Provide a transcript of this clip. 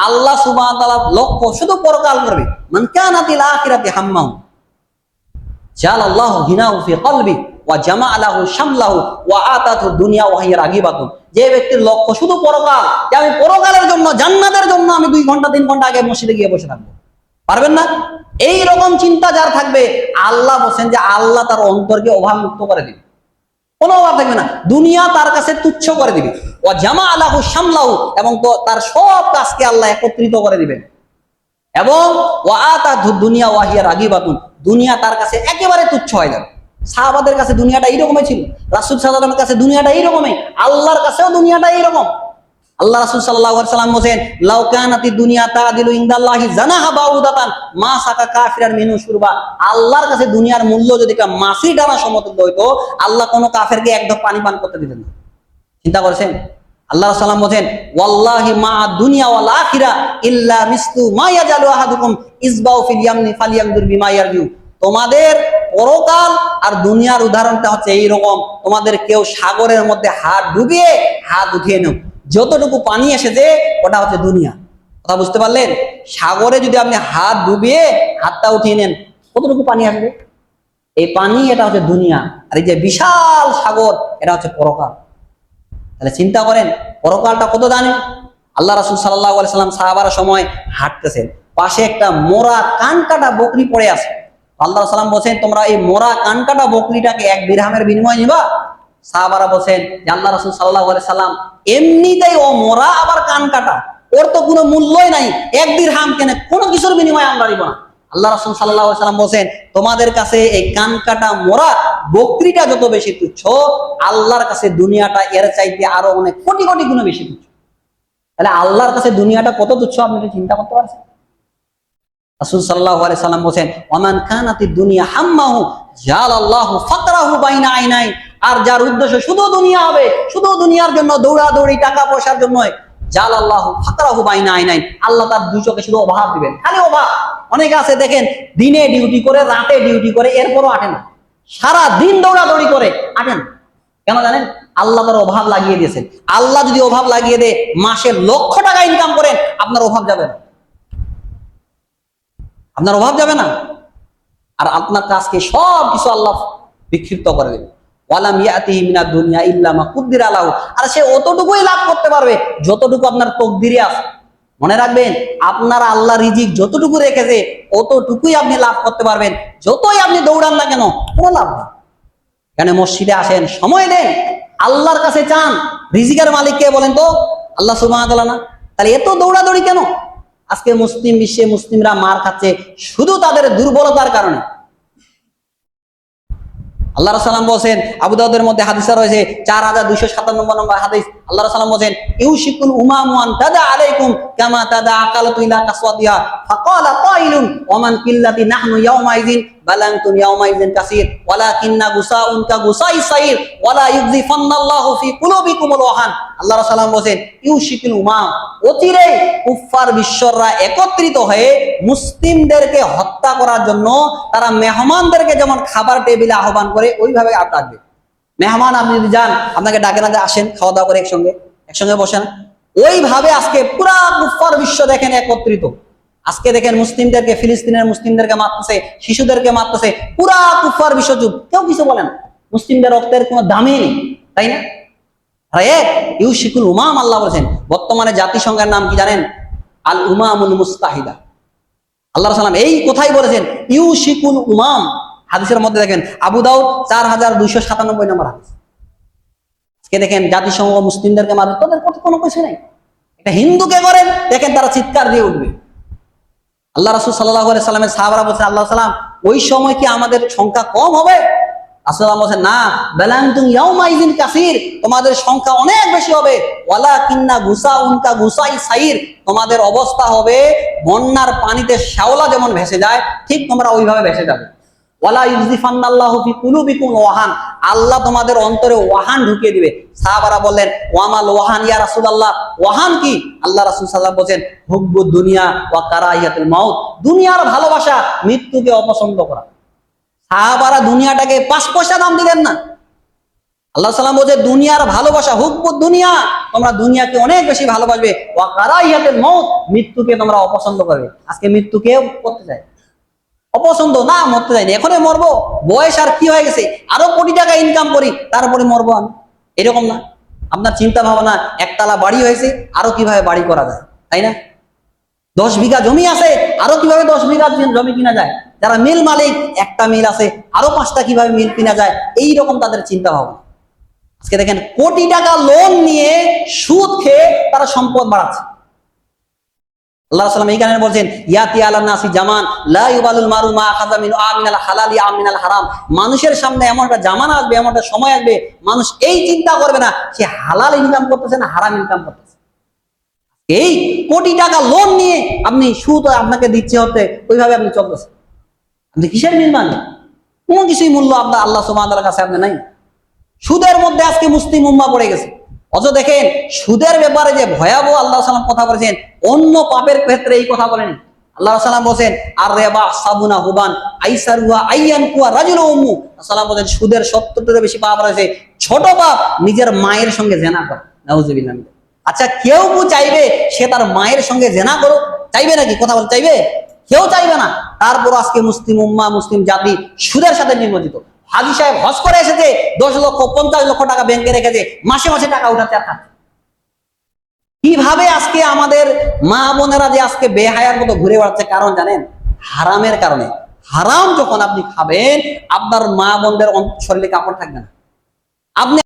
আল্লাহ সুবহানাহু ওয়া তাআলার লক্ষ্য শুধু পরকাল করবে, মান কানাতিল আখিরাতি হাম্মাহু জালাল্লাহু গিনাহু ফি কলবি ওয়া জামাআ লাহু শামলাহু ওয়া আতাতু দুনিয়া ওয়া হিয়া রাগিবাতুন। যে ব্যক্তির লক্ষ্য শুধু পরকাল, যে আমি পরকালের জন্য, জান্নাতের জন্য আমি 2 ঘন্টা 3 ঘন্টা আগে মসজিদে গিয়ে বসে থাকবো, পারবেন না। এই রকম চিন্তা যার থাকবে, আল্লাহ বলেন যে আল্লাহ তার অন্তরকে অভাবমুক্ত করে দিবে, কোনো অভাব থাকবে না, দুনিয়া তার কাছে তুচ্ছ করে দিবে। ওয়া জামাআ লাহু শামলাহু, এবং তার সব কাজকে আল্লাহ একত্রিত করে দিবেন। এবং ওয়া আতাতু দুনিয়া ওয়া হিয়া রাগিবাতুন, দুনিয়া তার কাছে একেবারে তুচ্ছ হয়ে যাবে। সাহাবাদের কাছে দুনিয়াটা এইরকমই ছিল, রাসূল সাল্লাল্লাহু আলাইহি ওয়াসাল্লামের কাছে দুনিয়াটা এইরকমই, আল্লাহর কাছেও দুনিয়াটা এইরকম। আল্লাহ রাসূল সাল্লাল্লাহু আলাইহি ওয়াসাল্লাম বলেন, লাউ কানাতি দুনিয়া তাআদিলু ইনদাল্লাহি জানাহা বাউদাতান মা সাকা কাফিরান মিনু শুরবা। আল্লাহর কাছে দুনিয়ার মূল্য যদি একটা মাছি ডানা সমতুল্য হইতো, আল্লাহ কোনো কাফেরকে এক ঢোক পানি পান করতে দিতেন না। চিন্তা করেছেন? আল্লাহ রাসূল সাল্লাল্লাহু আলাইহি ওয়াসাল্লাম বলেন, ওয়াল্লাহি মা দুনিয়া ওয়াল আখিরা ইল্লা মিসলু মা ইয়াজালু আহাদুকুম ইসবাউ ফিল ইয়ামনি ফালিয়ামদুর বিমা ইয়ারজু। তোমাদের পরকাল আর দুনিয়ার উদাহরণটা হচ্ছে এইরকম, তোমাদের কেউ সাগরের মধ্যে হাত ডুবিয়ে হাত উঠিয়ে নাও, যতটুকু পানি এসেছে ওটা হচ্ছে দুনিয়া। কথা বুঝতে পারলেন? সাগরে যদি আপনি হাত ডুবিয়ে হাতটা উঠিয়ে নেন, কতটুকু পানি আসবে? এই পানি, এটা হচ্ছে দুনিয়া। আর এই যে বিশাল সাগর, এটা হচ্ছে পরকাল। তাহলে চিন্তা করেন পরকালটা কত দামি। আল্লাহ রাসূল সাল্লাল্লাহু আলাইহি সাল্লাম সাহাবারা সময় হাঁটতেছেন, পাশে একটা মোরা কান কাটা বকরি পড়ে আছে। আল্লাহ রাসূল সাল্লাম বলেন, তোমরা এই মোরা কান কাটা বকরিটাকে 1 দিরহামের বিনিময়ে নিবা? সাহাবারা বলেন যে আল্লাহ রাসূল সাল্লাল্লাহু আলাইহি সাল্লাম, এমনিতেই ও মোরা আবার কান কাটা, ওর তো কোনো মূল্যই নাই, 1 দিরহাম কেনে কোনো কিছুর বিনিময়ে আমরা নিব না। আল্লাহ রাসূল সাল্লাল্লাহু আলাইহি সাল্লাম বলেন, তোমাদের কাছে এই কান কাটা মোরা বকরিটা যত বেশি তুচ্ছ, আল্লাহর কাছে দুনিয়াটা এর চাইতে আরো অনেক কোটি কোটি গুণ বেশি তুচ্ছ। তাহলে আল্লাহর কাছে দুনিয়াটা কত তুচ্ছ আপনি কি চিন্তা করতে পারছেন? রাসূল সাল্লাল্লাহু আলাইহি সাল্লাম বলেন, ওয়ামান কানাতিদ দুনিয়া হাম্মাহু জালাল্লাহু ফাকরাহু বাইনা আইনাই। আর যার উদ্দেশ্য শুধু দুনিয়া হবে, শুধু দুনিয়ার জন্য দৌড়াদৌড়ি, টাকা পয়সার জন্য, জালাল্লাহু ফাকরাহু বাইনা আইনাই, আল্লাহ তার 2 চোখে শুধু অভাব দিবেন, খালি অভাব। অনেকে আছে দেখেন, দিনে ডিউটি করে, রাতে ডিউটি করে, এরপরও আটে না, সারা দিন দৌড়াদৌড়ি করে, আটে না। কেন জানেন? আল্লাহ তার অভাব লাগিয়ে দিয়েছেন। আল্লাহ যদি অভাব লাগিয়ে দেয়, মাসে লক্ষ টাকা ইনকাম করেন, আপনার অভাব যাবে না, আপনার অভাব যাবে না। আর আপনার কাজকে সব কিছু আল্লাহ বিক্ষিপ্ত করে দেবে। ওয়ালাম ইয়াতিহি মিনাদ দুনিয়া ইল্লা মা কুদ্দিরা লাহু। আর সে অতটুকুই লাভ করতে পারবে যতটুকু আপনার তকদিরে আছে। মনে রাখবেন, আপনার আল্লাহ রিজিক যতটুকু রেখেছে অতটুকুই আপনি লাভ করতে পারবেন। যতই আপনি দৌড়ান না কেন, কোনো লাভ নেই। কেন? মসজিদে আসেন, সময় দেন, আল্লাহর কাছে চান। রিজিকের মালিক কে বলেন তো? আল্লাহ সুবহানাহু ওয়া তাআলা না? তাহলে এত দৌড়াদৌড়ি কেন? আজকে মুসলিম বিশ্বে মুসলিমরা মার খাচ্ছে শুধু তাদের দুর্বলতার কারণে। আল্লাহ রাসূল সাল্লাল্লাহু আলাইহি ওয়াসাল্লাম বলেন, আবু দাউদের মধ্যে হাদিসা রয়েছে 4257 নম্বর হাদিস। আল্লাহ রাসূল সাল্লাল্লাহু আলাইহি ওয়াসাল্লাম বলেন, ইউশিকুল উমামু আন তাদা আলাইকুম কামা তাদা আকালাতু ইলা কাসওয়াতিহা ফাকালা কাইলুন ওমান কিল্লাতি নাহনু ইয়াউমাইযিন বালানতুম ইয়াউমাইযিন কাসীর ওয়ালাকিন্না গুসাউন কা গুসাই সাইর ওয়ালা ইউযিফান্নাল্লাহু ফি কুলুবিকুমুল ওয়াহান। আল্লাহ রাসূল সাল্লাল্লাহু আলাইহি ওয়াসাল্লাম বলেন, ইউশিকুল উমাম, অচিরে কুফফার বিশ্বররা একত্রিত হয়ে মুসলিমদেরকে হত্যা করার জন্য তারা মেহমানদেরকে যেমন খাবার টেবিলে আহ্বান করে ওইভাবে ডাকবে। মেহমান আপনি যদি যান, আপনাকে ডাকে না যে আসেন খাওয়া দাওয়া করে একসঙ্গে বসেন, ওইভাবে আজকে পুরা কুফফার বিশ্ব দেখেন একত্রিত। আজকে দেখেন মুসলিমদেরকে, ফিলিস্তিনের মুসলিমদেরকে মারতেছে, শিশুদেরকে মারতেছে, পুরা কুফফার বিশ্ব চুপ, কেউ কিছু বলেন। মুসলিমদের রক্তের কোনো দামই নেই, তাই না? ইউশিকুল উমাম, আল্লাহ বলেছেন। বর্তমানে জাতিসংঘের নাম কি জানেন? আল উমামুল মুস্তাহিদা। আল্লাহ রাসূল সাল্লাল্লাহু আলাইহি ওয়াসাল্লাম এই কথাই বলেছেন, ইউশিকুল উমাম। হাদিসের মধ্যে দেখেন আবু দাউদ 4297 নম্বর হাদিস। আজকে দেখেন জাতিসংঘ মুসলিমদেরকে মারে, তোদের কোনো কিছু নাই। একটা হিন্দুকে করেন, দেখেন তারা চিৎকার দিয়ে উঠবে। আল্লাহ রাসূল সাল্লাল্লাহু আলাইহি ওয়াসাল্লামের সাহাবারা বলছেন, আল্লাহ সাল্লাম, ওই সময় কি আমাদের সংখ্যা কম হবে? রাসূলুল্লাহ বলেন, না, বালানতুম ইয়াউমাইযিন কাসীর, তোমাদের সংখ্যা অনেক বেশি হবে। ওয়ালাকিন্না গুসাউন কা গুসাই সাইর, তোমাদের অবস্থা হবে বন্যার পানিতে শ্যাওলা যেমন ভেসে যায়, ঠিক তোমরা ওইভাবে ভেসে যাবে। ওয়ালা ইউযিফান্নাল্লাহু ফি কুলুবিকুম ওয়াহান, আল্লাহ তোমাদের অন্তরে ওয়াহান ঢুকিয়ে দিবে। সাহাবারা বললেন, ওয়ামাল ওয়াহান ইয়া রাসূলুল্লাহ, ওয়াহান কি? আল্লাহ রাসূল সাল্লাল্লাহু আলাইহি ওয়াসাল্লাম বলেন, হুব্বুদ দুনিয়া ওয়া কারাহিয়াতুল মাউত, দুনিয়ার ভালোবাসা, মৃত্যুকে অপছন্দ করা। সাহাবারা দুনিয়াটাকে 5 পয়সা দাম দিলেন না। আল্লাহ সাল্লাম বলছে দুনিয়ার ভালোবাসা, হুব্বুদ দুনিয়া, তোমরা দুনিয়াকে অনেক বেশি ভালোবাসবে, ওয়া কারাহিয়াতুল মউত, মৃত্যুকে তোমরা অপছন্দ করবে। আজকে মৃত্যু কেউ করতে চায়, অপছন্দ না, মরতে চাই না, এখনই মরবো, বয়স আর কি হয়ে গেছে, আরো কোটি টাকা ইনকাম করি তারপরে মরবো আমি, এরকম না। আপনার চিন্তা ভাবনা, একতলা বাড়ি হয়েছে, আরো কিভাবে বাড়ি করা যায়, তাই না? 10 বিঘা জমি আছে, আরো কিভাবে 10 বিঘা জমি কিনা যায়। যারা মিল মালিক, একটা মিল আছে, আরো 5টা কিভাবে মিল কিনা যায়, এইরকম তাদের চিন্তা ভাবনা। আজকে দেখেন কোটি টাকা লোন নিয়ে সুদ খেয়ে তারা সম্পদ বাড়াচ্ছে। আল্লাহ সাল্লাম এইখানে বলছেন, ইয়াতি আলান নাসি জামান লা ইউবালুল মারু মা আখাযা মিন আমিনাল হালালি আমিনাল হারাম। মানুষের সামনে এমন একটা জামানা আসবে, এমন একটা সময় আসবে, মানুষ এই চিন্তা করবে না সে হালাল ইনকাম করতেছে না হারাম ইনকাম করতেছে। এই কোটি টাকা লোন নিয়ে আপনি সুদ আপনাকে দিচ্ছে, হতে ওইভাবে আপনি চলতেছেন, আপনি কিসের নির্মাণ? কোনো কিছুই মূল্য আপনার আল্লাহ সুবহানাহু ওয়া তাআলার কাছে আপনি নাই। সুদের মধ্যে আজকে মুসলিম উম্মাহ পড়ে গেছে। অথচ দেখেন সুদের ব্যাপারে যে ভয়াবহ আল্লাহ সাল্লাম কথা বলেছেন, অন্য পাপের ক্ষেত্রে এই কথা বলেন। আল্লাহ সাল্লাম বলেছেন, আর রেবা সাবুনা হুবান আইসারুয়া আইয়ান কুয়া রাজুল উম্মু। সাল্লাম বলেন সুদের 70টারও বেশি পাপ রয়েছে। ছোট পাপ নিজের মায়ের সঙ্গে জেনা করা, নাউজুবিল্লাহ। আচ্ছা কেউ চাইবে সে তার মায়ের সঙ্গে জেনা করুক? চাইবে নাকি? কথা বল, চাইবে? কেউ চাইবে না। তারপর আজকে মুসলিম উম্মাহ, মুসলিম জাতি সুদের সাথে নিমজ্জিত। হাজী সাহেব হজ করে এসেছে, 10 লক্ষ 50 লক্ষ টাকা ব্যাংকে রেখেছে, মাসে মাসে টাকা উঠাচ্ছে আর খাচ্ছে। কিভাবে আজকে আমাদের মা বোনেরা যে আজকে বেহায়ার মতো ঘুরে বেড়াচ্ছে, কারণ জানেন? হারামের কারণে। হারাম যখন আপনি খাবেন, আপনার মা বোনদের শরীরে কাপড় থাকবে না। আপনি